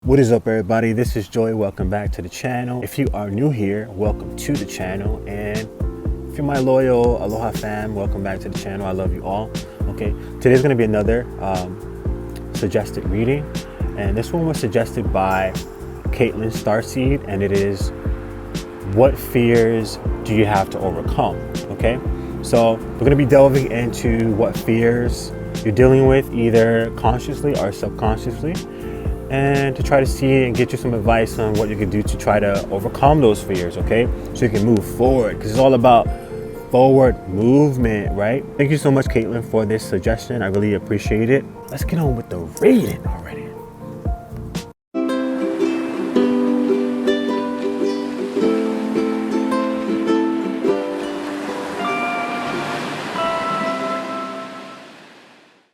What is up, everybody? This is Joy. Welcome back to the channel. If you are new here, welcome to the channel. And if you're my loyal Aloha fam, welcome back to the channel. I love you all. Okay, today's going to be another suggested reading. And this one was suggested by Starseed, and it is, what fears do you have to overcome? Okay, so we're going to be delving into what fears you're dealing with, either consciously or subconsciously, and to try to see and get you some advice on what you can do to try to overcome those fears, okay? So you can move forward, because it's all about forward movement, right? Thank you so much, Caitlin, for this suggestion. I really appreciate it. Let's get on with the reading already.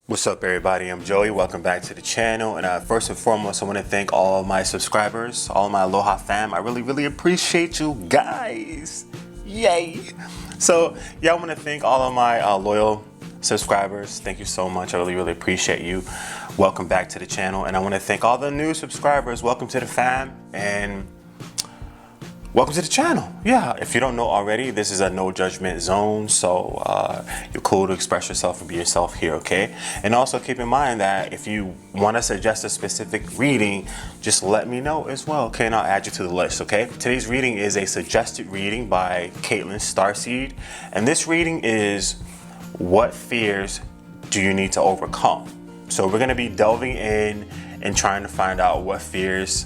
What's up, everybody? I'm Joey. Welcome back to the channel. And first and foremost, I want to thank all of my subscribers, all of my Aloha fam. I really appreciate you guys. Yay! So yeah, I want to thank all of my loyal subscribers. Thank you so much. I really appreciate you. Welcome back to the channel. And I want to thank all the new subscribers. Welcome to the fam, and welcome to the channel. Yeah, if you don't know already, this is a no judgment zone, so you're cool to express yourself and be yourself here, okay? And also keep in mind that if you want to suggest a specific reading, just let me know as well, okay? And I'll add you to the list, okay? Today's reading is a suggested reading by Starseed, and this reading is, what fears do you need to overcome? So we're going to be delving in and trying to find out what fears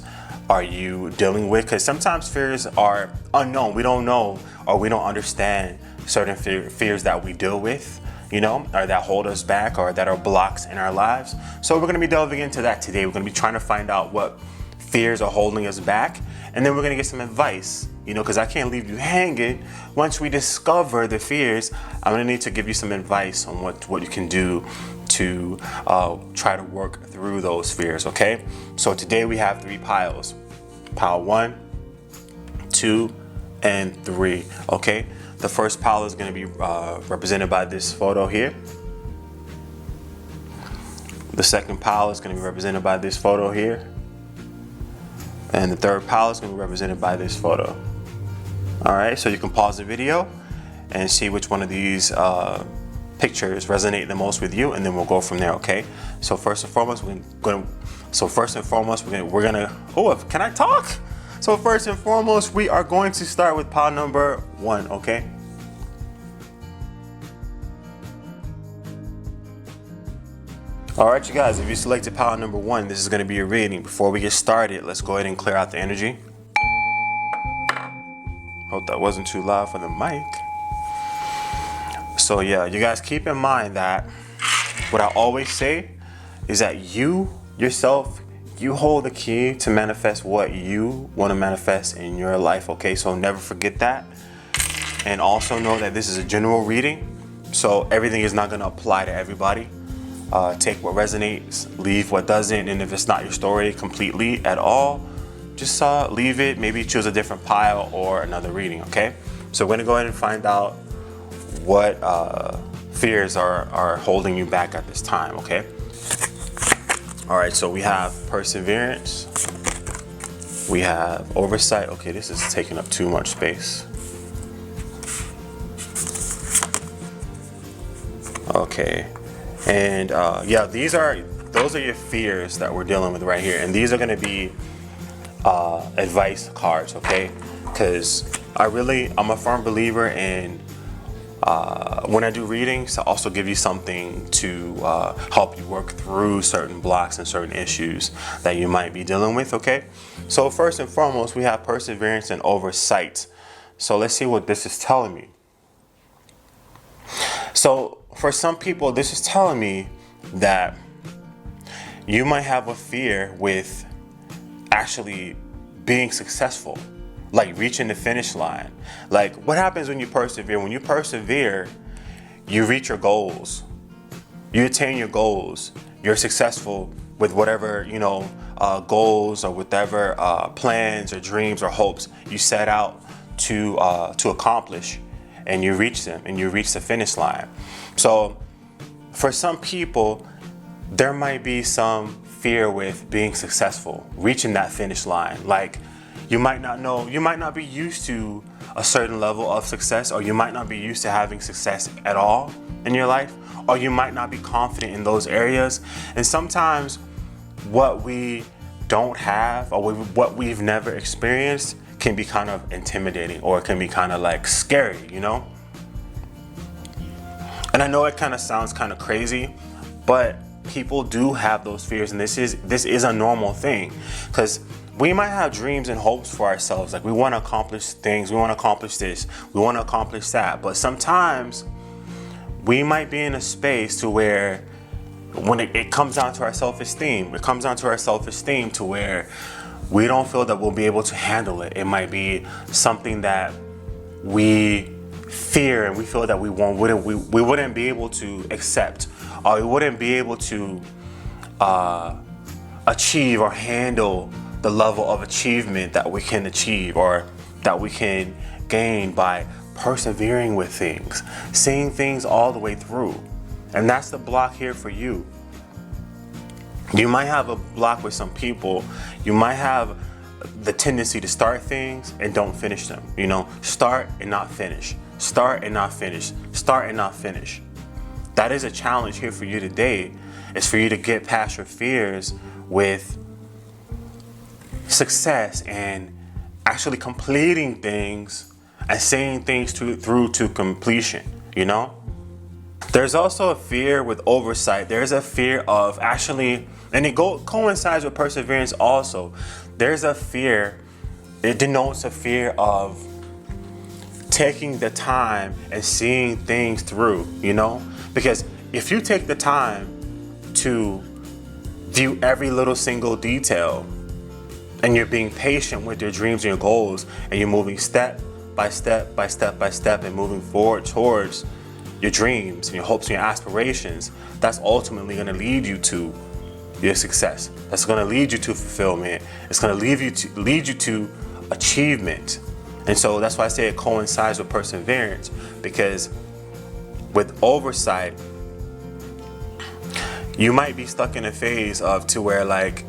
are you dealing with, because sometimes fears are unknown. We don't know, or we don't understand certain fears that we deal with, you know, or that hold us back, or that are blocks in our lives. So we're going to be delving into that today. We're going to be trying to find out what fears are holding us back, and then we're going to get some advice, you know, because I can't leave you hanging. Once we discover the fears, I'm going to need to give you some advice on what you can do to try to work through those fears, okay? So today we have 3 piles. Pile 1, 2, and 3, okay? The first pile is going to be represented by this photo here. The second pile is going to be represented by this photo here. And the third pile is going to be represented by this photo. All right, so you can pause the video and see which one of these pictures resonate the most with you, and then we'll go from there, okay? So first and foremost, we're gonna can I talk? So first and foremost, we are going to start with pile number 1, okay? All right, you guys, if you selected pile number 1, this is gonna be a reading. Before we get started, let's go ahead and clear out the energy. Hope that wasn't too loud for the mic. So yeah, you guys keep in mind that what I always say is that you yourself, you hold the key to manifest what you want to manifest in your life, okay? So never forget that. And also know that this is a general reading, so everything is not going to apply to everybody. Take what resonates, leave what doesn't, and if it's not your story completely at all, just leave it. Maybe choose a different pile or another reading, okay? So we're going to go ahead and find out what fears are holding you back at this time, okay? All right, so we have perseverance, we have oversight. Okay, this is taking up too much space. Okay, and yeah, those are your fears that we're dealing with right here, and these are going to be advice cards, okay? Because I'm a firm believer in when I do readings, I also give you something to help you work through certain blocks and certain issues that you might be dealing with, okay? So first and foremost, we have perseverance and oversight. So let's see what this is telling me. So for some people, this is telling me that you might have a fear with actually being successful, like reaching the finish line. Like, what happens when you persevere? When you persevere, you reach your goals, you attain your goals, you're successful with whatever, you know, goals or whatever plans or dreams or hopes you set out to accomplish, and you reach them and you reach the finish line. So for some people, there might be some fear with being successful, reaching that finish line. Like, you might not know, you might not be used to a certain level of success, or you might not be used to having success at all in your life, or you might not be confident in those areas. And sometimes what we don't have, or what we've never experienced, can be kind of intimidating, or it can be kind of like scary, you know? And I know it kind of sounds kind of crazy, but people do have those fears, and this is a normal thing, because we might have dreams and hopes for ourselves. Like, we want to accomplish things, we want to accomplish this, we want to accomplish that. But sometimes we might be in a space to where, when it comes down to our self-esteem, to where we don't feel that we'll be able to handle it. It might be something that we fear, and we feel that we wouldn't be able to accept, or we wouldn't be able to achieve or handle the level of achievement that we can achieve, or that we can gain by persevering with things, seeing things all the way through. And that's the block here for you. You might have a block with some people. You might have the tendency to start things and don't finish them. You know, start and not finish. Start and not finish. Start and not finish. That is a challenge here for you today. It's for you to get past your fears with success and actually completing things and seeing things through to completion, you know? There's also a fear with oversight. There's a fear of actually, and it coincides with perseverance also. There's a fear, it denotes a fear of taking the time and seeing things through, you know? Because if you take the time to view every little single detail, and you're being patient with your dreams and your goals, and you're moving step by step by step by step and moving forward towards your dreams and your hopes and your aspirations, that's ultimately going to lead you to your success. That's going to lead you to fulfillment. It's going to lead you to achievement. And so that's why I say it coincides with perseverance, because with oversight, you might be stuck in a phase of to where, like,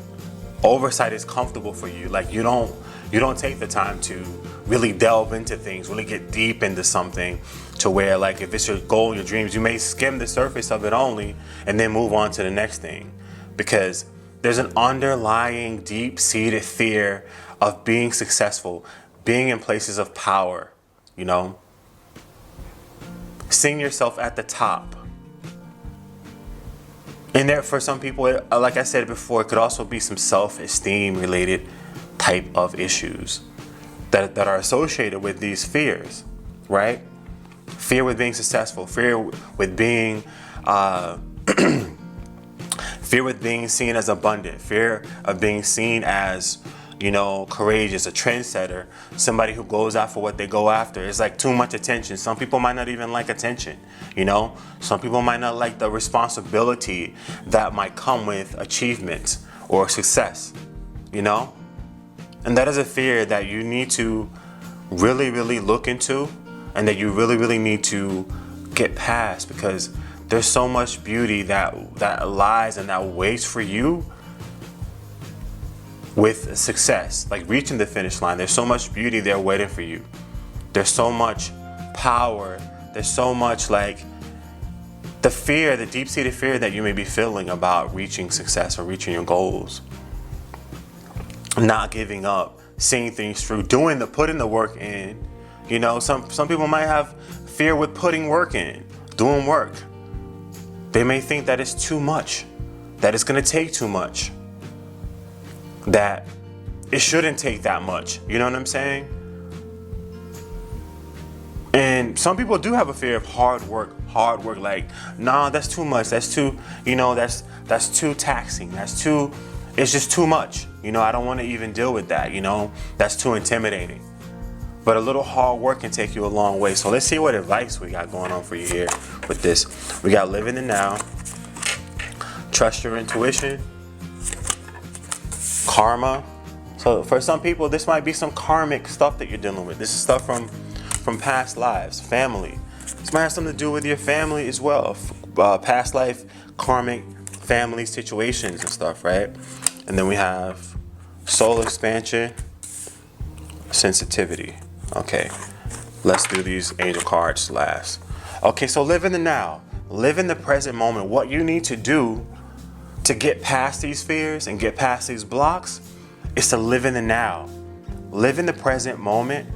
oversight is comfortable for you. Like, you don't take the time to really delve into things, really get deep into something, to where, like, if it's your goal, your dreams, you may skim the surface of it only and then move on to the next thing, because there's an underlying deep-seated fear of being successful, being in places of power, you know, seeing yourself at the top. And there, for some people, like I said before, it could also be some self-esteem related type of issues that are associated with these fears, right? Fear with being successful, fear with being fear with being seen as abundant, fear of being seen as, you know, courageous, a trendsetter, somebody who goes after what they go after. It's like too much attention. Some people might not even like attention, you know? Some people might not like the responsibility that might come with achievement or success, you know? And that is a fear that you need to really, really look into, and that you really, really need to get past, because there's so much beauty that lies and that waits for you with success, like reaching the finish line. There's so much beauty there waiting for you. There's so much power. There's so much, like, the fear, the deep-seated fear that you may be feeling about reaching success or reaching your goals. Not giving up, seeing things through, putting the work in. You know, some people might have fear with putting work in, doing work. They may think that it's too much, that it's gonna take too much, that it shouldn't take that much. You know what I'm saying? And some people do have a fear of hard work, like, nah, that's too much. That's too, you know, that's too taxing. It's just too much. You know, I don't want to even deal with that, you know, that's too intimidating. But a little hard work can take you a long way. So let's see what advice we got going on for you here with this. We got live in the now, trust your intuition, karma. So for some people, this might be some karmic stuff that you're dealing with. This is stuff from past lives, family. This might have something to do with your family as well. Past life, karmic family situations and stuff, right? And then we have soul expansion, sensitivity. Okay, let's do these angel cards last. Okay, so live in the now. Live in the present moment. What you need to do to get past these fears and get past these blocks is to live in the now. Live in the present moment.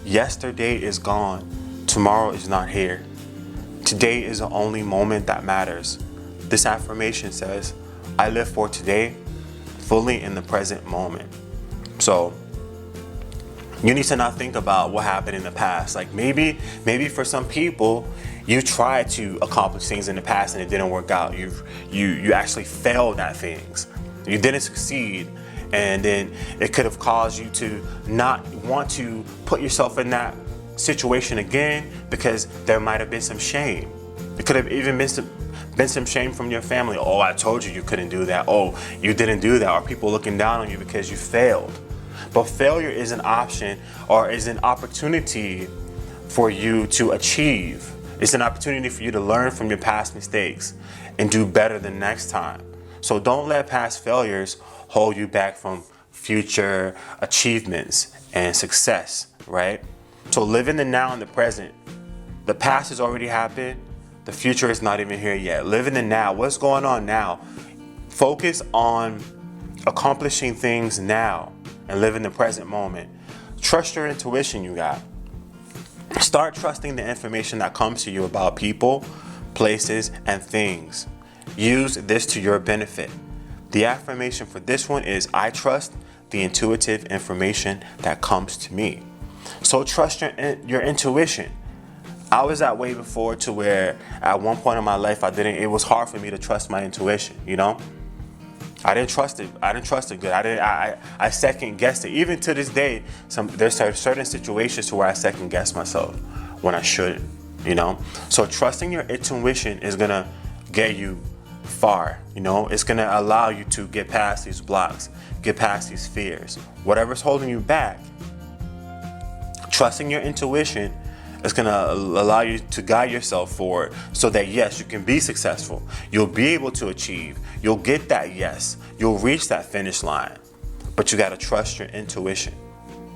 Yesterday is gone. Tomorrow is not here. Today is the only moment that matters. This affirmation says, I live for today, fully in the present moment. So you need to not think about what happened in the past. Like maybe for some people, you tried to accomplish things in the past and it didn't work out. You actually failed at things. You didn't succeed. And then it could have caused you to not want to put yourself in that situation again because there might have been some shame. It could have even been some shame from your family. Oh, I told you couldn't do that. Oh, you didn't do that. Or people looking down on you because you failed. But failure is an option or is an opportunity for you to achieve. It's an opportunity for you to learn from your past mistakes and do better the next time. So don't let past failures hold you back from future achievements and success, right? So live in the now and the present. The past has already happened. The future is not even here yet. Live in the now. What's going on now? Focus on accomplishing things now and live in the present moment. Trust your intuition, you got. Start trusting the information that comes to you about people, places, and things. Use this to your benefit. The affirmation for this one is, I trust the intuitive information that comes to me. So trust your intuition. I was that way before to where at one point in my life it was hard for me to trust my intuition, you know? I didn't trust it. I didn't trust it good. I second guessed it. Even to this day, there's certain situations to where I second guess myself when I shouldn't, you know? So trusting your intuition is gonna get you far, you know? It's gonna allow you to get past these blocks, get past these fears. Whatever's holding you back, trusting your intuition is gonna allow you to guide yourself forward so that yes, you can be successful. You'll be able to achieve. You'll get that yes. You'll reach that finish line. But you gotta trust your intuition,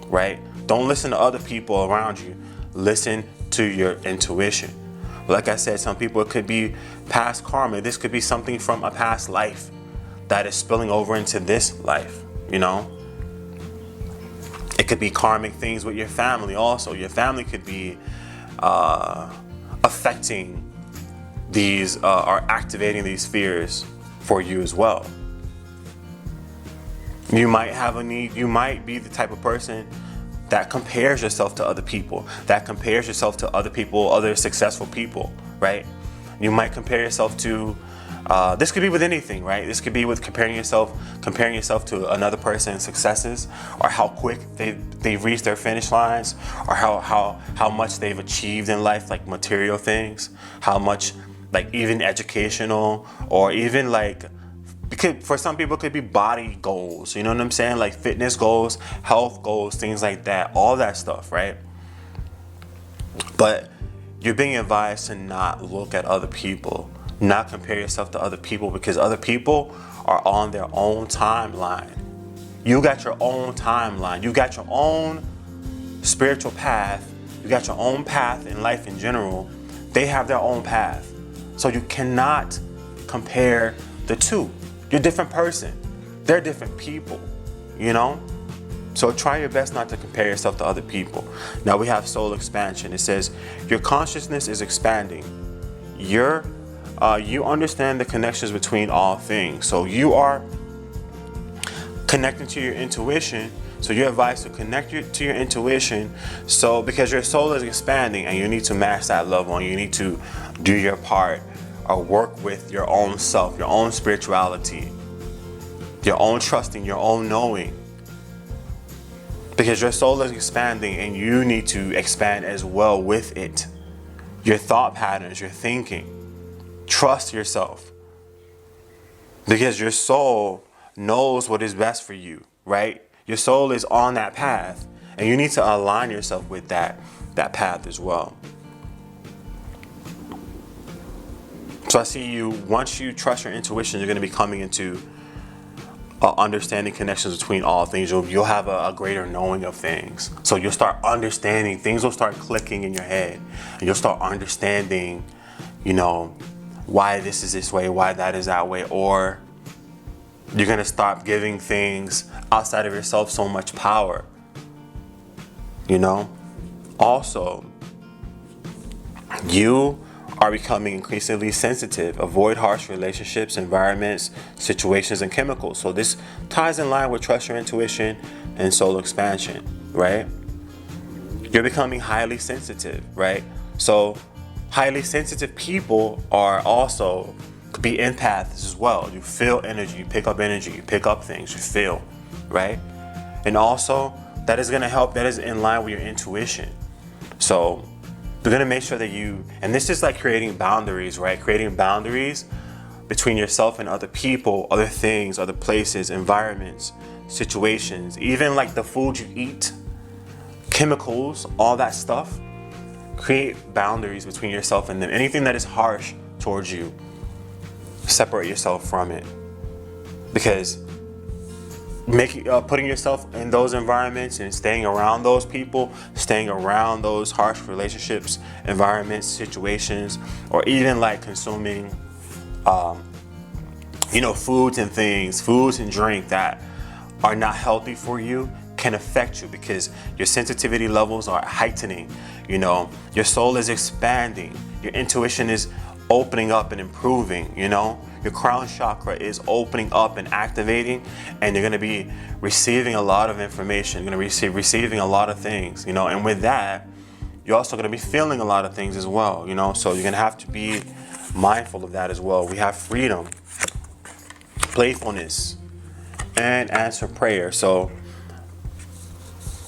right? Don't listen to other people around you. Listen to your intuition. Like I said, some people, it could be past karma. This could be something from a past life that is spilling over into this life, you know? It could be karmic things with your family also. Your family could be affecting these or activating these fears for you as well. You might have a need. You might be the type of person that compares yourself to other people, that compares yourself to other people, other successful people, right? You might compare yourself to, this could be with anything, right? This could be with comparing yourself to another person's successes, or how quick they've reached their finish lines, or how much they've achieved in life, like material things, how much, like even educational, or even like, for some people it could be body goals, you know what I'm saying? Like fitness goals, health goals, things like that, all that stuff, right? But you're being advised to not look at other people, not compare yourself to other people, because other people are on their own timeline. You got your own timeline. You got your own spiritual path. You got your own path in life in general. They have their own path. So you cannot compare the two. You're a different person. They're different people, you know? So try your best not to compare yourself to other people. Now we have soul expansion. It says, your consciousness is expanding. You understand the connections between all things. So you are connecting to your intuition. So you're advised to connect to your intuition. So because your soul is expanding and you need to match that level, and you need to do your part or work with your own self, your own spirituality, your own trusting, your own knowing. Because your soul is expanding and you need to expand as well with it. Your thought patterns, your thinking. Trust yourself. Because your soul knows what is best for you, right? Your soul is on that path and you need to align yourself with that path as well. So I see you, once you trust your intuition, you're going to be coming into understanding connections between all things. You'll have a greater knowing of things. So you'll start understanding, things will start clicking in your head. And you'll start understanding, you know, why this is this way, why that is that way. Or you're going to stop giving things outside of yourself so much power. You know? Also, you are becoming increasingly sensitive. Avoid harsh relationships, environments, situations, and chemicals. So this ties in line with trust your intuition and soul expansion, right? You're becoming highly sensitive, right? So highly sensitive people are also, could be empaths as well. You feel energy, you pick up energy, you pick up things, you feel, right? And also, that is going to help, that is in line with your intuition. So we're going to make sure that you, and this is like creating boundaries, right? Creating boundaries between yourself and other people, other things, other places, environments, situations, even like the food you eat, chemicals, all that stuff. Create boundaries between yourself and them. Anything that is harsh towards you, separate yourself from it. Because putting yourself in those environments and staying around those people, staying around those harsh relationships, environments, situations, or even like consuming, foods and things, foods and drink that are not healthy for you can affect you, because your sensitivity levels are heightening. You know, your soul is expanding, your intuition is opening up and improving, you know. Your crown chakra is opening up and activating, and you're going to be receiving a lot of information. You're going to be receiving a lot of things, you know, and with that, you're also going to be feeling a lot of things as well, you know, so you're going to have to be mindful of that as well. We have freedom, playfulness, and answer prayer. So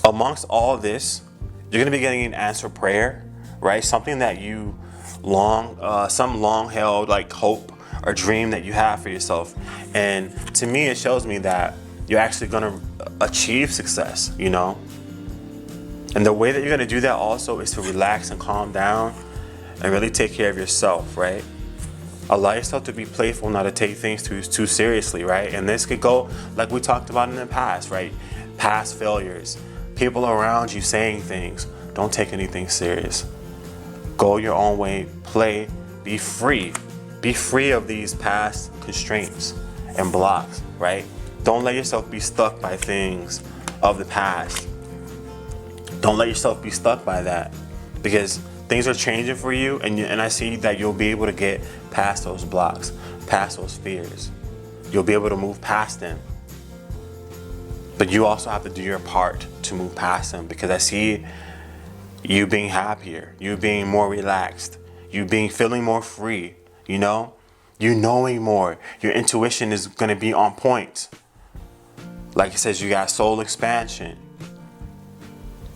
amongst all this, you're going to be getting an answer prayer, right? Something that you some long held like hope or dream that you have for yourself. And to me, it shows me that you're actually going to achieve success, you know? And the way that you're going to do that also is to relax and calm down and really take care of yourself, right? Allow yourself to be playful, not to take things too seriously, right? And this could go like we talked about in the past, right? Past failures, people around you saying things. Don't take anything serious. Go your own way, play, be free. Be free of these past constraints and blocks, right? Don't let yourself be stuck by things of the past. Don't let yourself be stuck by that, because things are changing for you, and I see that you'll be able to get past those blocks, past those fears. You'll be able to move past them. But you also have to do your part to move past them, because I see you being happier, you being more relaxed, you feeling more free. You know, you knowing more. Your intuition is going to be on point. Like it says, you got soul expansion.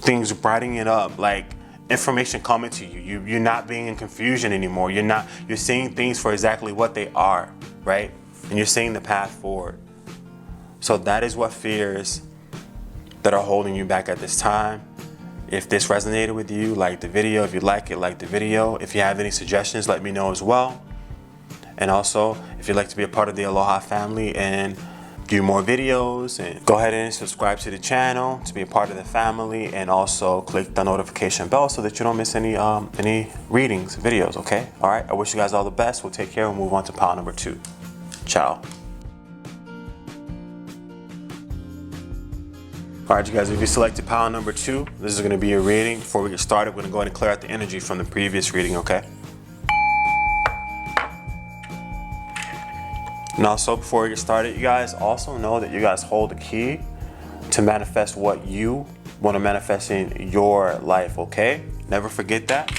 Things brightening it up, like information coming to you. You're not being in confusion anymore. You're seeing things for exactly what they are, right? And you're seeing the path forward. So that is what fears that are holding you back at this time. If this resonated with you, like the video. If you like it, like the video. If you have any suggestions, let me know as well. And also, if you'd like to be a part of the Aloha family and do more videos, and go ahead and subscribe to the channel to be a part of the family, and also click the notification bell so that you don't miss any readings, videos, okay? All right, I wish you guys all the best. We'll take care and move on to pile number 2. Ciao. All right, you guys, if you selected pile number 2, this is gonna be a reading. Before we get started, we're gonna go ahead and clear out the energy from the previous reading, okay? And also, before we get started, you guys also know that you guys hold the key to manifest what you want to manifest in your life, okay? Never forget that.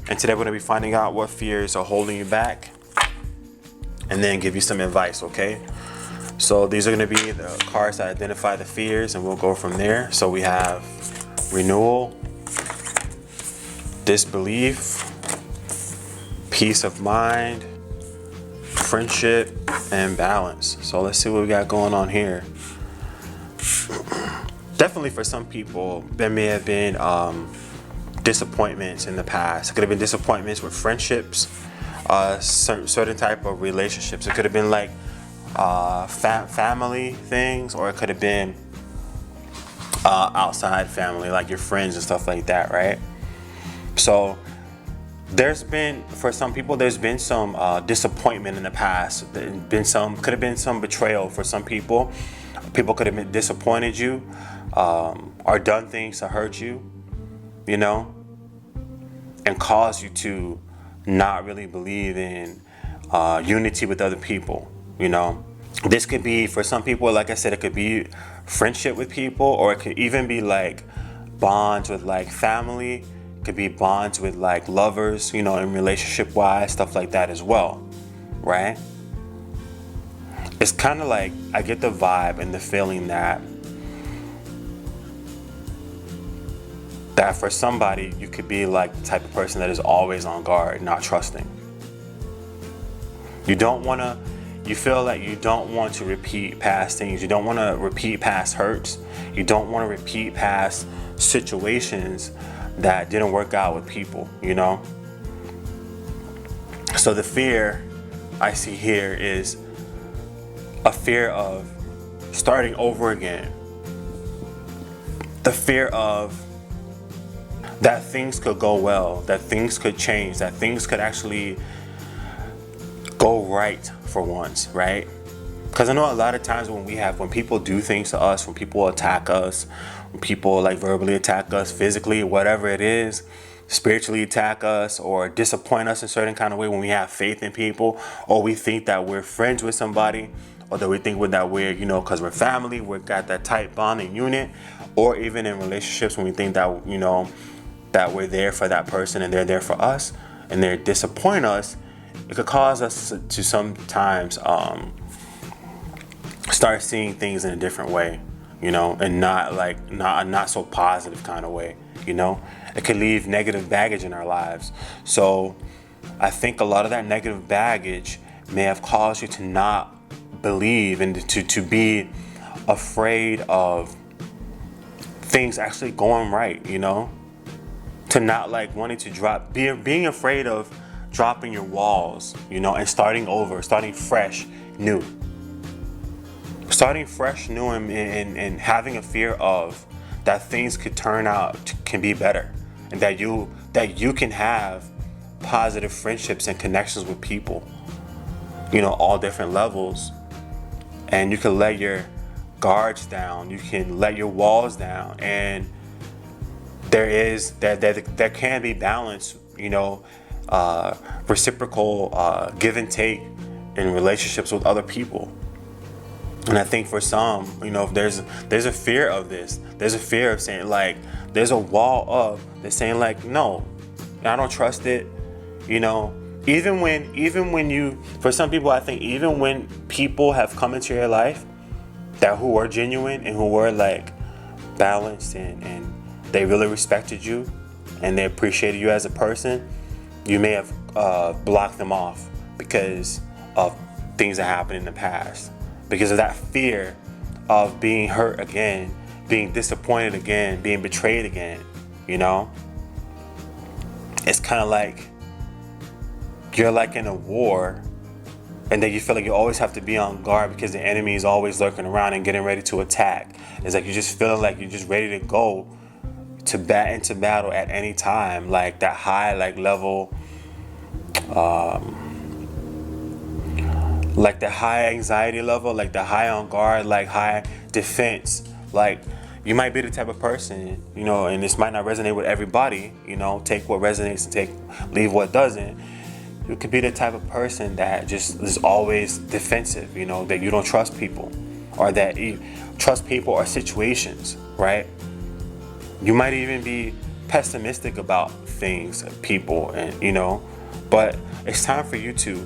And today we're going to be finding out what fears are holding you back, and then give you some advice, okay? So these are going to be the cards that identify the fears, and we'll go from there. So we have renewal, disbelief, peace of mind, friendship, and balance. So let's see what we got going on here. Definitely for some people, there may have been disappointments in the past. It could have been disappointments with friendships, certain type of relationships. It could have been like family things, or it could have been outside family, like your friends and stuff like that, right? So for some people, there's been some disappointment in the past. Could have been some betrayal for some people. People could have disappointed you, or done things to hurt you, you know, and cause you to not really believe in unity with other people, you know. This could be, for some people, like I said, it could be friendship with people, or it could even be like bonds with like family. It could be bonds with like lovers, you know, in relationship wise, stuff like that as well, right? It's kind of like, I get the vibe and the feeling that for somebody, you could be like the type of person that is always on guard, not trusting. You feel like you don't want to repeat past things. You don't want to repeat past hurts. You don't want to repeat past situations that didn't work out with people, you know? So the fear I see here is a fear of starting over again. The fear of that things could go well, that things could change, that things could actually go right for once, right? Because I know a lot of times when people do things to us, when people attack us, when people like verbally attack us, physically, whatever it is, spiritually attack us or disappoint us in a certain kind of way, when we have faith in people, or we think that we're friends with somebody, or that we think that we're, you know, because we're family, we've got that tight bonding unit, or even in relationships when we think that, you know, that we're there for that person and they're there for us, and they disappoint us, it could cause us to sometimes start seeing things in a different way, you know, and not so positive kind of way, you know. It could leave negative baggage in our lives. So I think a lot of that negative baggage may have caused you to not believe and to be afraid of things actually going right, you know, to not like wanting to drop, being afraid of dropping your walls, you know, and starting over, starting fresh, new. Starting fresh, new, and having a fear of that things could turn out, can be better, and that you can have positive friendships and connections with people, you know, all different levels, and you can let your guards down, you can let your walls down, and there can be balance, you know, reciprocal give and take in relationships with other people. And I think for some, you know, there's a fear of this. There's a fear of saying, like, there's a wall up that's saying, like, no, I don't trust it. You know, even when you, for some people, I think even when people have come into your life who are genuine and who were like balanced and they really respected you and they appreciated you as a person, you may have blocked them off because of things that happened in the past. Because of that fear of being hurt again, being disappointed again, being betrayed again, you know? It's kind of like you're like in a war, and then you feel like you always have to be on guard because the enemy is always lurking around and getting ready to attack. It's like you're just feeling like you're just ready to go into battle at any time, like that high level, like the high anxiety level, like the high on guard, like high defense. Like you might be the type of person, you know, and this might not resonate with everybody, you know, take what resonates and leave what doesn't. You could be the type of person that just is always defensive, you know, that you don't trust people, or that you trust people or situations, right? You might even be pessimistic about things, people, and, you know, but it's time for you to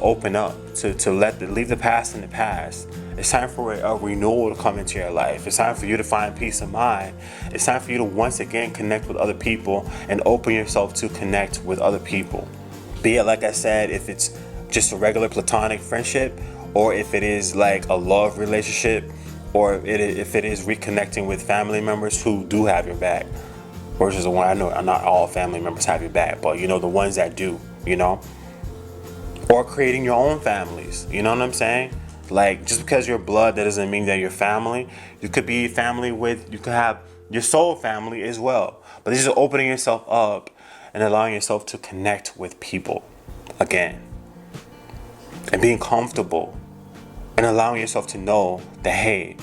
open up, to leave the past in the past. It's time for a renewal to come into your life. It's time for you to find peace of mind. It's time for you to once again connect with other people and open yourself to connect with other people. Be it, like I said, if it's just a regular platonic friendship, or if it is like a love relationship, or if it is reconnecting with family members who do have your back. Which is the one I know, not all family members have your back, but you know, the ones that do, you know. or creating your own families. You know what I'm saying? Like, just because you're blood, that doesn't mean that you're family. You could be family with, you could have your soul family as well. But this is opening yourself up and allowing yourself to connect with people again. And being comfortable and allowing yourself to know that, hey,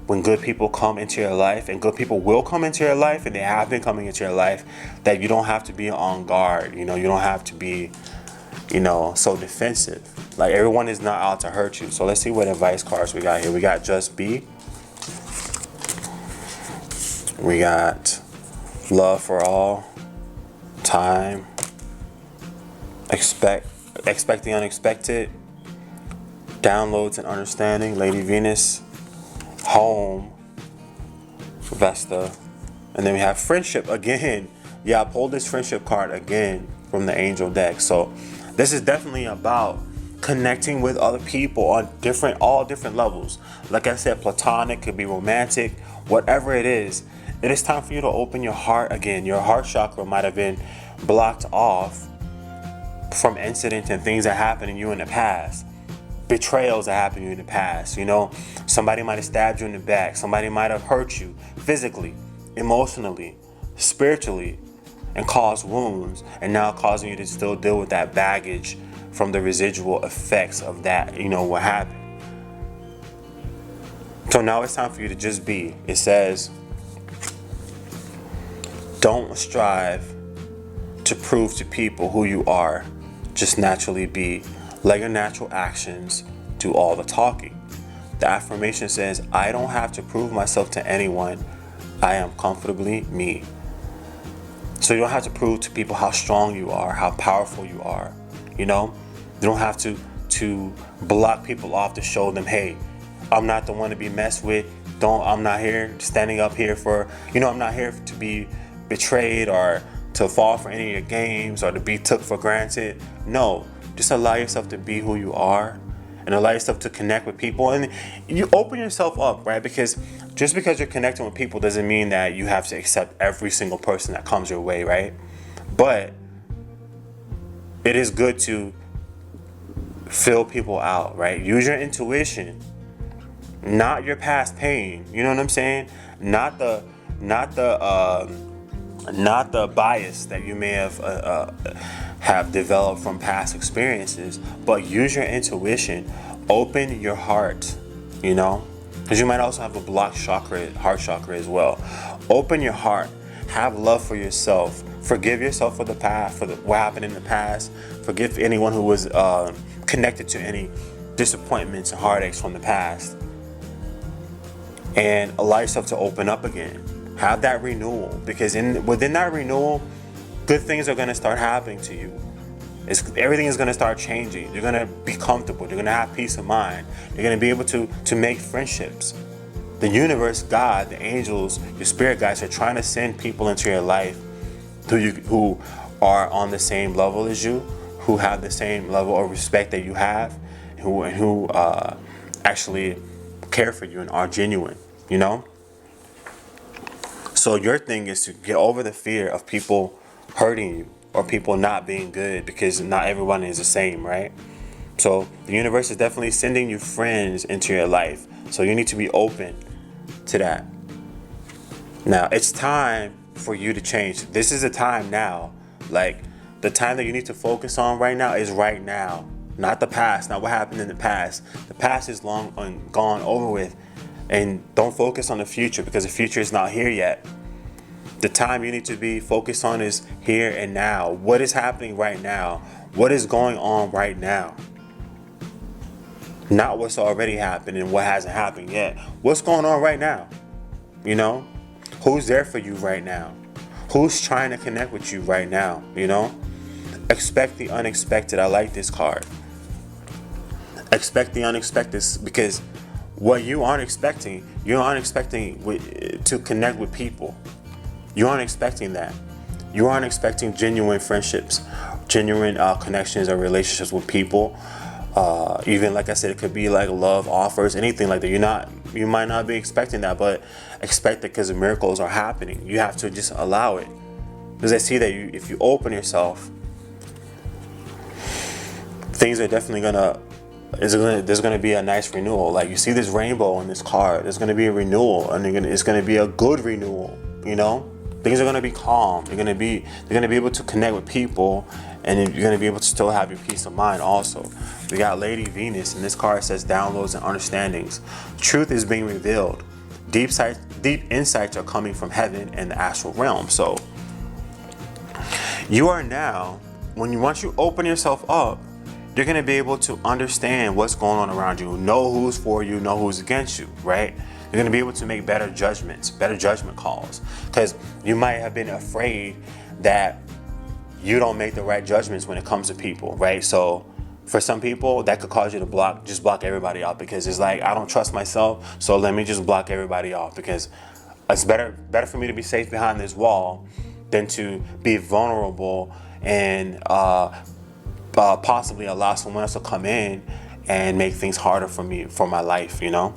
when good people come into your life, and good people will come into your life, and they have been coming into your life, that you don't have to be on guard. You know, you don't have to be, you know, so defensive. Like, everyone is not out to hurt you. So let's see what advice cards we got here. We got just be. We got love for all. Time. Expect the unexpected. Downloads and understanding. Lady Venus. Home. Vesta. And then we have friendship again. Yeah, I pulled this friendship card again from the angel deck. So this is definitely about connecting with other people on all different levels. Like I said, platonic, could be romantic, whatever it is time for you to open your heart again. Your heart chakra might have been blocked off from incidents and things that happened to you in the past. Betrayals that happened to you in the past. You know, somebody might have stabbed you in the back. Somebody might have hurt you physically, emotionally, spiritually, and caused wounds, and now causing you to still deal with that baggage from the residual effects of that, you know, what happened. So now it's time for you to just be. It says, don't strive to prove to people who you are. Just naturally be. Let your natural actions do all the talking. The affirmation says, I don't have to prove myself to anyone. I am comfortably me. So you don't have to prove to people how strong you are, how powerful you are. You know, you don't have to block people off to show them, hey, I'm not the one to be messed with. I'm not here standing up here for, you know, I'm not here to be betrayed or to fall for any of your games or to be took for granted. No, just allow yourself to be who you are and allow yourself to connect with people. And you open yourself up, right? Because just because you're connecting with people doesn't mean that you have to accept every single person that comes your way, right? But it is good to fill people out, right? Use your intuition, not your past pain. You know what I'm saying? Not the bias that you may have developed from past experiences, but use your intuition. Open your heart, you know, because you might also have a blocked chakra, heart chakra as well. Open your heart. Have love for yourself. Forgive yourself for the past, for what happened in the past. Forgive anyone who was connected to any disappointments and heartaches from the past. And allow yourself to open up again. Have that renewal, because within that renewal, good things are going to start happening to you. Everything is going to start changing. You're going to be comfortable. You're going to have peace of mind. You're going to be able to make friendships. The universe, God, the angels, your spirit guides are trying to send people into your life who are on the same level as you, who have the same level of respect that you have, who actually care for you and are genuine, you know? So your thing is to get over the fear of people hurting you or people not being good, because not everyone is the same, right? So the universe is definitely sending you friends into your life. So you need to be open to that. Now it's time for you to change. This is the time now. Like, the time that you need to focus on right now is right now, not the past, not what happened in the past. The past is long gone over with. And don't focus on the future, because the future is not here yet. The time you need to be focused on is here and now. What is happening right now? What is going on right now? Not what's already happened and what hasn't happened yet. What's going on right now? You know? Who's there for you right now? Who's trying to connect with you right now? You know? Expect the unexpected. I like this card. Expect the unexpected, because what you aren't expecting to connect with people. You aren't expecting that. You aren't expecting genuine friendships, genuine connections or relationships with people. Even, like I said, it could be like love offers, anything like that. You might not be expecting that, but expect it, because the miracles are happening. You have to just allow it. Because I see that if you open yourself things are definitely there's gonna be a nice renewal. Like you see this rainbow on this card. There's gonna be a renewal, and it's gonna be a good renewal. You know, things are gonna be calm. You're gonna be able to connect with people, and you're gonna be able to still have your peace of mind. Also, we got Lady Venus, and this card says downloads and understandings. Truth is being revealed. Deep insights are coming from heaven and the astral realm. So you are now, once you open yourself up, you're going to be able to understand what's going on around you, know who's for you, know who's against you, right? You're going to be able to make better judgment calls, because you might have been afraid that you don't make the right judgments when it comes to people, right? So for some people, that could cause you to just block everybody out, because it's like, I don't trust myself, so let me just block everybody off, because it's better for me to be safe behind this wall than to be vulnerable and possibly allow someone else to come in and make things harder for me, for my life, you know?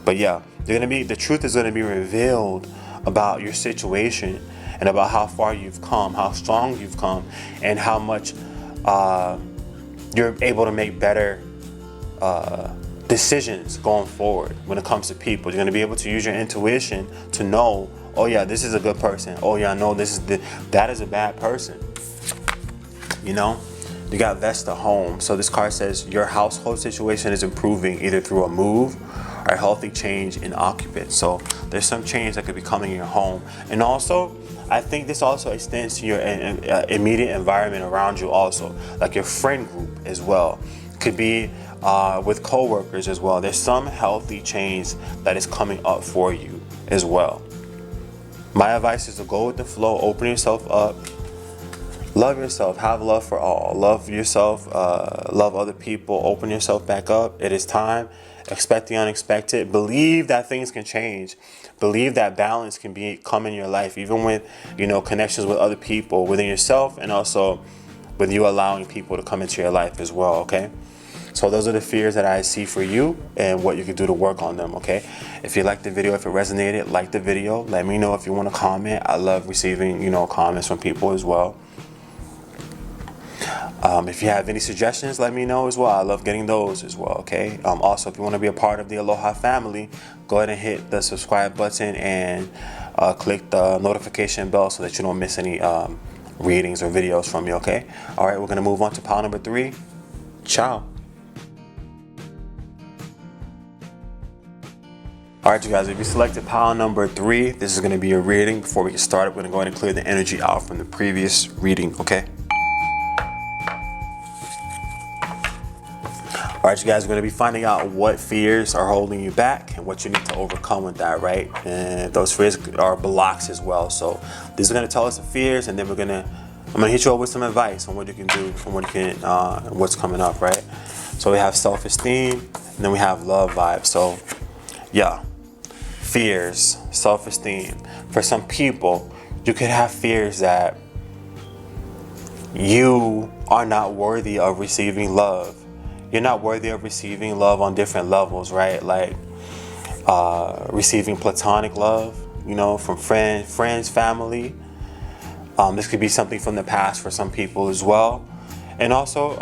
But yeah, the truth is gonna be revealed about your situation, and about how far you've come, how strong you've come, and how much you're able to make better decisions going forward when it comes to people. You're gonna be able to use your intuition to know, oh yeah, this is a good person. Oh yeah, no, that is a bad person. You know? You got Vesta, home. So this card says your household situation is improving either through a move or a healthy change in occupant. So there's some change that could be coming in your home. And also, I think this also extends to your immediate environment around you also, like your friend group as well. Could be with co-workers as well. There's some healthy change that is coming up for you as well. My advice is to go with the flow, open yourself up, love yourself, have love for all, love yourself, love other people, open yourself back up. It is time. Expect the unexpected. Believe that things can change. Believe that balance can come in your life, even with, connections with other people, within yourself, and also with you allowing people to come into your life as well, okay? So those are the fears that I see for you and what you can do to work on them, okay? If you liked the video, if it resonated, like the video. Let me know if you want to comment. I love receiving, comments from people as well. If you have any suggestions, let me know as well. I love getting those as well, okay? Also, if you want to be a part of the Aloha family, go ahead and hit the subscribe button and click the notification bell so that you don't miss any readings or videos from me, okay? All right, we're going to move on to pile number 3. Ciao. All right, you guys, if you selected pile number 3, this is going to be your reading. Before we get started, we're going to go ahead and clear the energy out from the previous reading, okay? All right, you guys are going to be finding out what fears are holding you back and what you need to overcome with that, right? And those fears are blocks as well. So this is going to tell us the fears, and then I'm going to hit you up with some advice on what you can do and what's coming up, right? So we have self-esteem, and then we have love vibes. So yeah, fears, self-esteem. For some people, you could have fears that you are not worthy of receiving love. You're not worthy of receiving love on different levels, right? Like receiving platonic love, from friends, family. This could be something from the past for some people as well. And also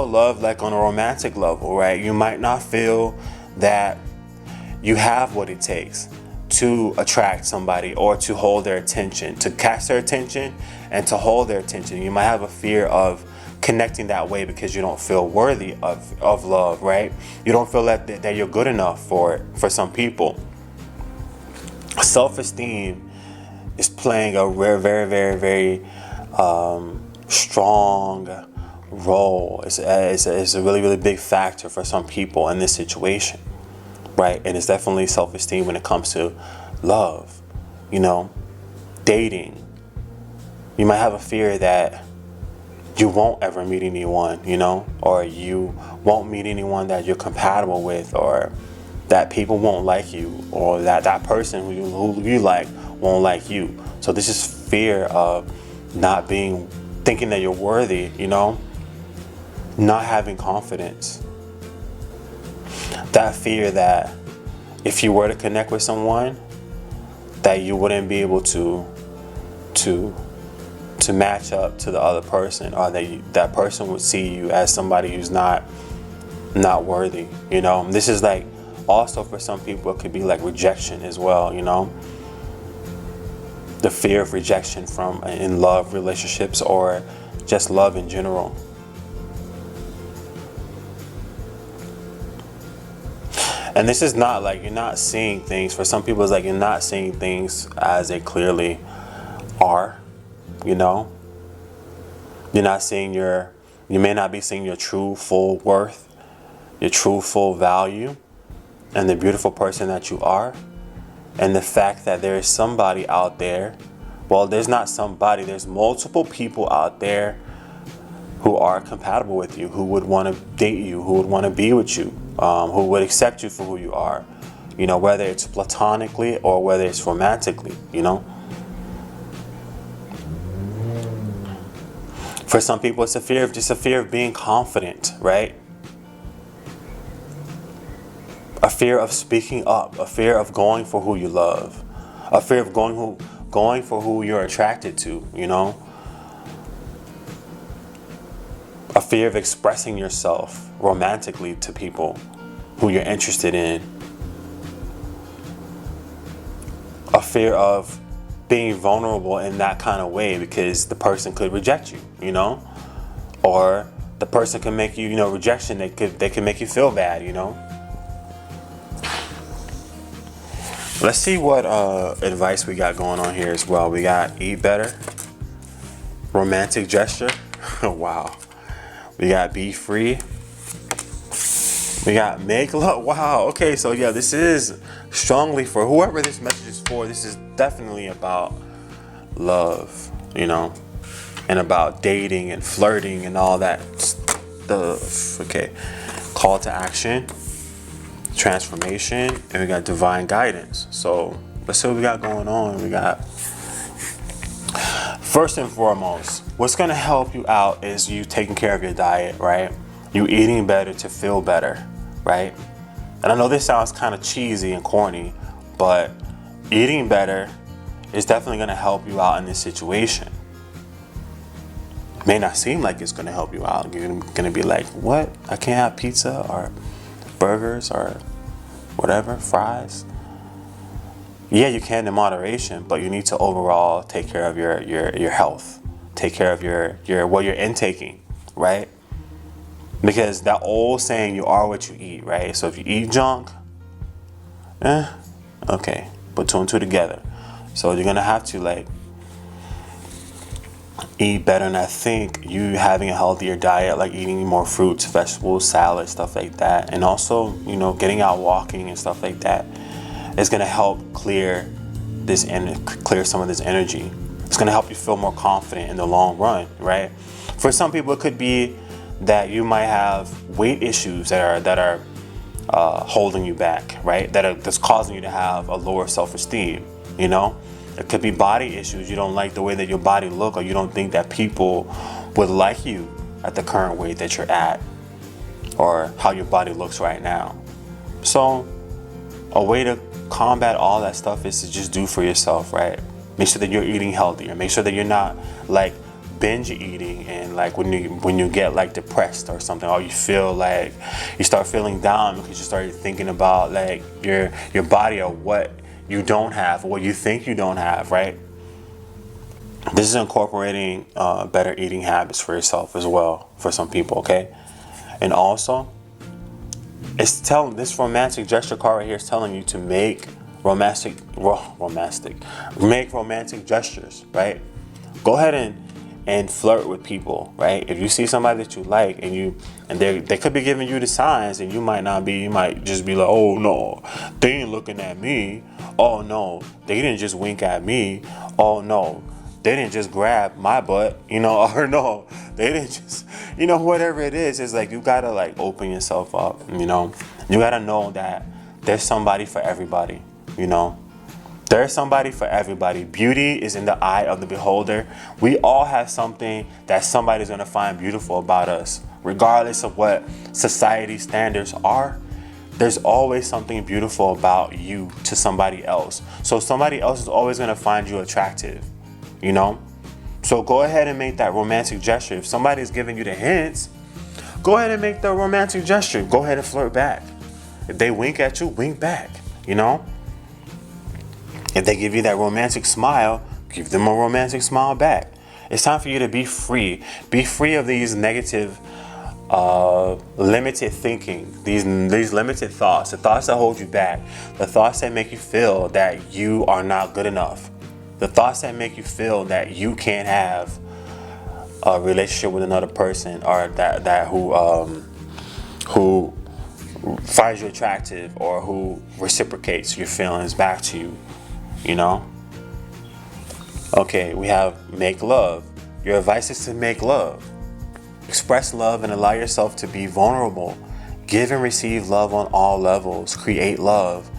love like on a romantic level, right? You might not feel that you have what it takes to attract somebody or to hold their attention, to catch their attention and to hold their attention. You might have a fear of connecting that way because you don't feel worthy of love, right? You don't feel that you're good enough for it for some people. Self-esteem is playing a very, very, very, very strong role. It's a really, really big factor for some people in this situation. Right, and it's definitely self-esteem when it comes to love, dating. You might have a fear that you won't ever meet anyone, or you won't meet anyone that you're compatible with, or that people won't like you, or that person who you like won't like you. So this is fear of thinking that you're worthy, not having confidence. That fear that if you were to connect with someone, that you wouldn't be able to to match up to the other person, or that person would see you as somebody who's not worthy, you know. This is like also for some people it could be like rejection as well, you know. The fear of rejection from in love relationships or just love in general. And this is not like you're not seeing things. For some people, it's like you're not seeing things as they clearly are, you know. You're not seeing you may not be seeing your true full worth, your true full value, and the beautiful person that you are. And the fact that there is somebody out there, well, there's not somebody, there's multiple people out there who are compatible with you, who would want to date you, who would want to be with you, who would accept you for who you are, you know, whether it's platonically or whether it's romantically, you know. For some people, it's a fear of being confident, right? A fear of speaking up, a fear of going for who you love, a fear of going for who you're attracted to, you know. A fear of expressing yourself romantically to people who you're interested in. A fear of being vulnerable in that kind of way because the person could reject you, you know? Or the person can make you, you know, rejection, they can make you feel bad, you know? Let's see what advice we got going on here as well. We got eat better, romantic gesture. Wow. We got be free. We got make love. Wow. Okay, so yeah, this is strongly for whoever this message is for. This is definitely about love, you know, and about dating and flirting and all that stuff. Okay. Call to action, transformation, and we got divine guidance. So let's see what we got going on. We got, first and foremost, what's going to help you out is you taking care of your diet, right? You eating better to feel better, right? And I know this sounds kind of cheesy and corny, but eating better is definitely going to help you out in this situation. It may not seem like it's going to help you out. You're going to be like, what? I can't have pizza or burgers or whatever, fries. Yeah, you can in moderation, but you need to overall take care of your health. Take care of what you're intaking, right? Because that old saying, you are what you eat, right? So if you eat junk, okay, put two and two together. So you're gonna have to like eat better, and I think you having a healthier diet, like eating more fruits, vegetables, salad, stuff like that, and also, you know, getting out walking and stuff like that is gonna help clear some of this energy. It's gonna help you feel more confident in the long run, right? For some people, it could be that you might have weight issues that are holding you back, right? That's causing you to have a lower self-esteem, you know? It could be body issues. You don't like the way that your body look, or you don't think that people would like you at the current weight that you're at, or how your body looks right now. So a way to combat all that stuff is to just do for yourself, right? Make sure that you're eating healthier. Make sure that you're not like binge eating, and like when you get like depressed or something, or you feel like you start feeling down because you started thinking about like your body or what you don't have or what you think you don't have, right? This is incorporating better eating habits for yourself as well for some people, okay? And also, this romantic gesture card right here is telling you to make romantic gestures, right? Go ahead and flirt with people, right? If you see somebody that you like and they could be giving you the signs, and you might just be like, oh no, they ain't looking at me. Oh no, they didn't just wink at me. Oh no, they didn't just grab my butt, you know, or no, they didn't just, you know, whatever it is, it's like you gotta like open yourself up, you know. You gotta know that there's somebody for everybody, you know. There's somebody for everybody. Beauty is in the eye of the beholder. We all have something that somebody's gonna find beautiful about us. Regardless of what society standards are, there's always something beautiful about you to somebody else. So somebody else is always gonna find you attractive, you know? So go ahead and make that romantic gesture. If somebody's giving you the hints, go ahead and make the romantic gesture. Go ahead and flirt back. If they wink at you, wink back, you know? If they give you that romantic smile, give them a romantic smile back. It's time for you to be free. Be free of these negative, limited thinking, these limited thoughts, the thoughts that hold you back, the thoughts that make you feel that you are not good enough, the thoughts that make you feel that you can't have a relationship with another person, or that who finds you attractive, or who reciprocates your feelings back to you, you know? Okay, we have make love. Your advice is to make love. Express love and allow yourself to be vulnerable. Give and receive love on all levels. Create love.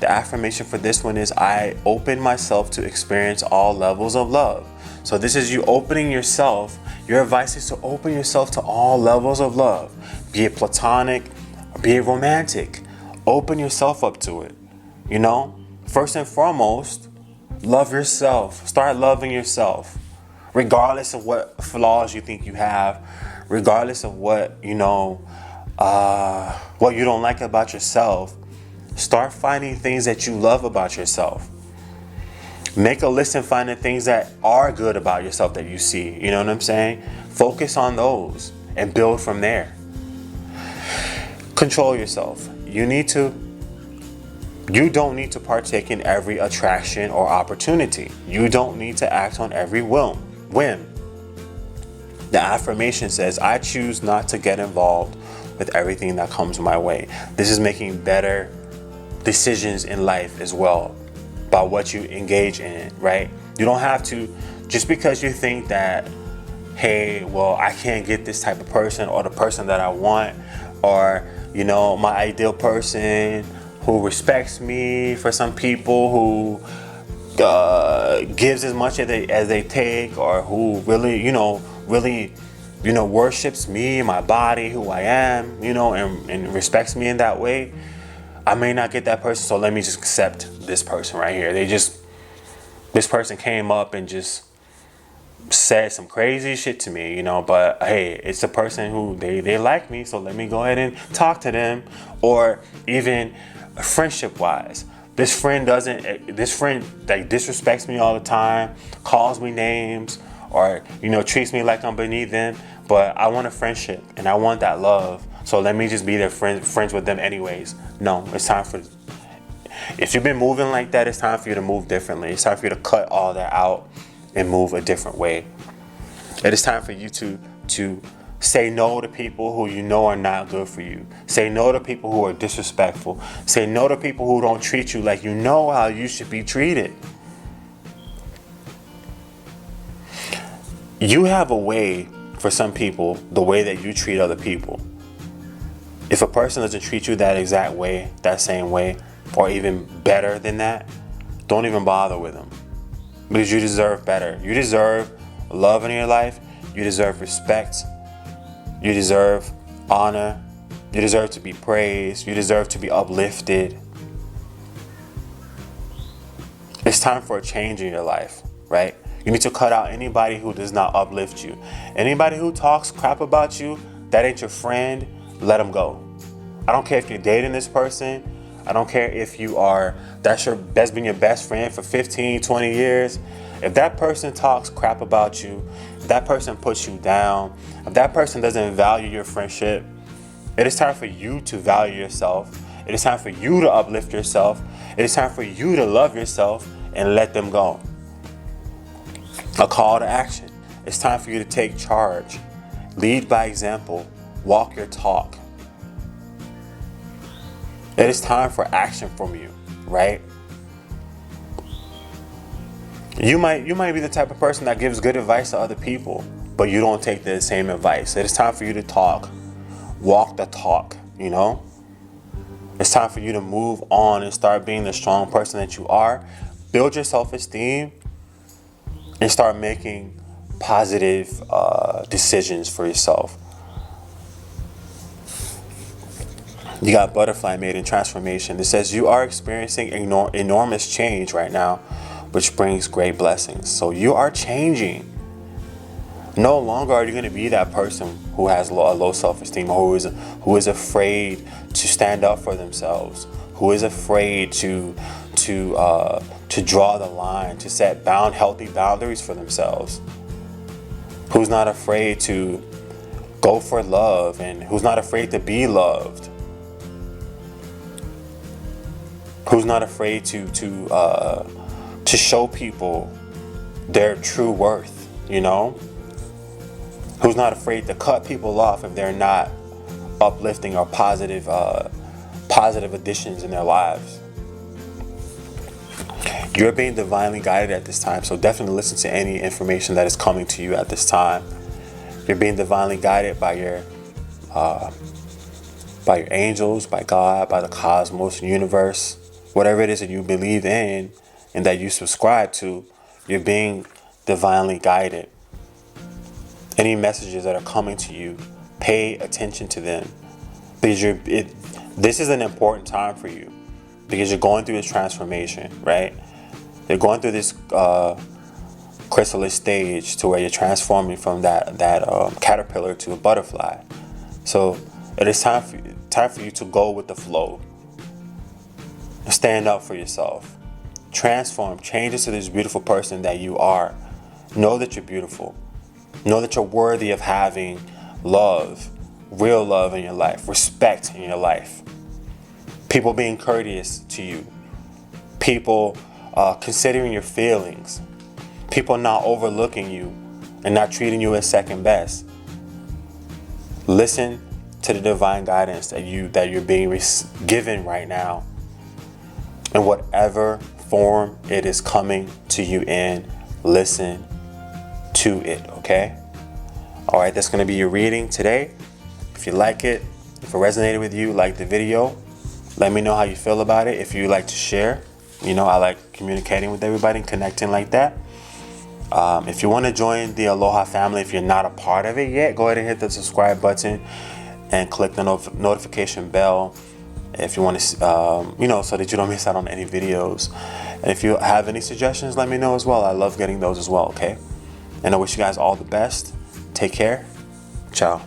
The affirmation for this one is, I open myself to experience all levels of love. So this is you opening yourself. Your advice is to open yourself to all levels of love. Be it platonic, or be it romantic. Open yourself up to it. You know, first and foremost, love yourself. Start loving yourself. Regardless of what flaws you think you have, regardless of what, you know, what you don't like about yourself, start finding things that you love about yourself. Make a list and find the things that are good about yourself that you see. You know what I'm saying? Focus on those and build from there. Control yourself. You don't need to partake in every attraction or opportunity. You don't need to act on every whim. The affirmation says, I choose not to get involved with everything that comes my way. This is making better decisions in life as well by what you engage in, right? You don't have to, just because you think that, hey, well, I can't get this type of person, or the person that I want, or, you know, my ideal person who respects me. For some people who gives as much as they take, or who really worships me, my body, who I am, you know, and respects me in that way. I may not get that person, so let me just accept this person right here. This person came up and just said some crazy shit to me, you know, but hey, it's a person who they like me, so let me go ahead and talk to them. Or even friendship wise, this friend like disrespects me all the time, calls me names, or, you know, treats me like I'm beneath them, but I want a friendship and I want that love, so let me just be their friends with them anyways. No, it's time for, if you've been moving like that, it's time for you to move differently. It's time for you to cut all that out and move a different way. It is time for you to say no to people who you know are not good for you. Say no to people who are disrespectful. Say no to people who don't treat you like you know how you should be treated. You have a way, for some people, the way that you treat other people. If a person doesn't treat you that exact way, that same way, or even better than that, don't even bother with them. Because you deserve better. You deserve love in your life. You deserve respect. You deserve honor. You deserve to be praised. You deserve to be uplifted. It's time for a change in your life, right? You need to cut out anybody who does not uplift you. Anybody who talks crap about you, that ain't your friend, let them go. I don't care if you're dating this person. I don't care if that's been your best friend for 15, 20 years. If that person talks crap about you, if that person puts you down, if that person doesn't value your friendship, it is time for you to value yourself. It is time for you to uplift yourself. It is time for you to love yourself and let them go. A call to action. It's time for you to take charge. Lead by example. Walk your talk. It is time for action from you, right? You might be the type of person that gives good advice to other people, but you don't take the same advice. It is time for you to talk. Walk the talk, you know? It's time for you to move on and start being the strong person that you are. Build your self-esteem and start making positive decisions for yourself. You got butterfly made in transformation. It says you are experiencing enormous change right now, which brings great blessings. So you are changing. No longer are you going to be that person who has a low self-esteem, or who is afraid to stand up for themselves, who is afraid to draw the line, to set healthy boundaries for themselves, who's not afraid to go for love, and who's not afraid to be loved, who's not afraid to show people their true worth, you know? Who's not afraid to cut people off if they're not uplifting or positive additions in their lives. You're being divinely guided at this time, so definitely listen to any information that is coming to you at this time. You're being divinely guided by your angels, by God, by the cosmos, universe, whatever it is that you believe in and that you subscribe to. You're being divinely guided. Any messages that are coming to you, pay attention to them, because this is an important time for you, because you're going through this transformation, right? You're going through this chrysalis stage to where you're transforming from that caterpillar to a butterfly. So it is time for you to go with the flow. Stand up for yourself. Transform, change into this beautiful person that you are. Know that you're beautiful. Know that you're worthy of having love, real love in your life, respect in your life. People being courteous to you. People considering your feelings. People not overlooking you and not treating you as second best. Listen to the divine guidance that you're being given right now. In whatever form it is coming to you in, listen to it, okay? All right, that's going to be your reading today. If you like it, if it resonated with you, like the video, let me know how you feel about it. If you like to share, you know, I like communicating with everybody and connecting like that. If you want to join the Aloha family, if you're not a part of it yet, go ahead and hit the subscribe button and click the notification bell if you want to, you know, so that you don't miss out on any videos. And if you have any suggestions, let me know as well. I love getting those as well, okay? And I wish you guys all the best. Take care. Ciao.